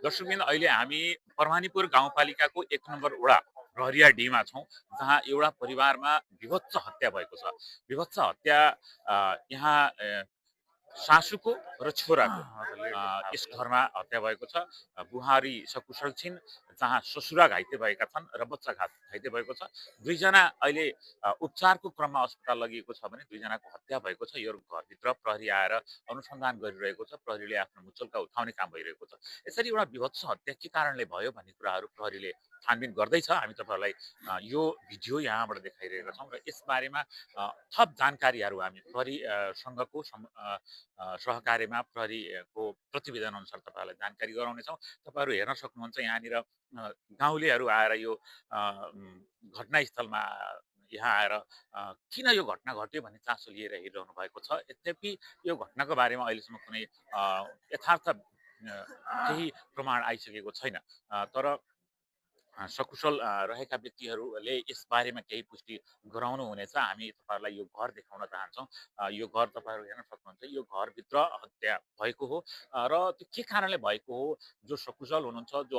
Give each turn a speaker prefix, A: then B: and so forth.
A: दर्शकबिन अहिले हामी परमानीपुर गाउँपालिकाको 1 नम्बर वडा रहरिया डीमा छौँ, जहाँ एउटा परिवारमा विभत्स हत्या भएको छ। विभत्स हत्या यहाँ सासूको र छोराको यस घरमा हत्या भएको छ। बुहारी सकुशल छिन्, जहाँ ससुरा घाइते भएका छन् र बच्चा घाइते भएको छ। दुईजना अहिले उपचारको क्रममा अस्पताल लगिएको छ भने दुईजनाको हत्या भएको छ। यो घरभित्र प्रहरी आएर अनुसन्धान गरिरहेको छ। प्रहरीले आफ्नो मुचल्का उठाउने काम भइरहेको छ। यसरी एउटा विभत्स हत्या के कारणले भयो भन्ने कुराहरू प्रहरीले छानबिन गर्दैछ। हामी तपाईँहरूलाई यो भिडियो यहाँबाट देखाइरहेका छौँ र यसबारेमा थप जानकारीहरू हामी प्रहरी सँगको सहकार्यमा प्रहरीको प्रतिवेदन अनुसार तपाईँहरूलाई जानकारी गराउनेछौँ। तपाईँहरू हेर्न सक्नुहुन्छ यहाँनिर गाउँलेहरू आएर यो घटनास्थलमा यहाँ आएर किन यो घटना घट्यो भन्ने चासो लिएर हेरिरहनु भएको छ। यद्यपि यो घटनाको बारेमा अहिलेसम्म कुनै यथार्थ केही प्रमाण आइसकेको छैन। तर सकुशल रहेका व्यक्तिहरूले यसबारेमा केही पुष्टि गराउनु हुनेछ। हामी तपाईँहरूलाई यो घर देखाउन चाहन्छौँ। यो घर तपाईँहरू हेर्न सक्नुहुन्छ। यो घरभित्र हत्या भएको हो र त्यो के कारणले भएको हो, जो सकुशल हुनुहुन्छ, जो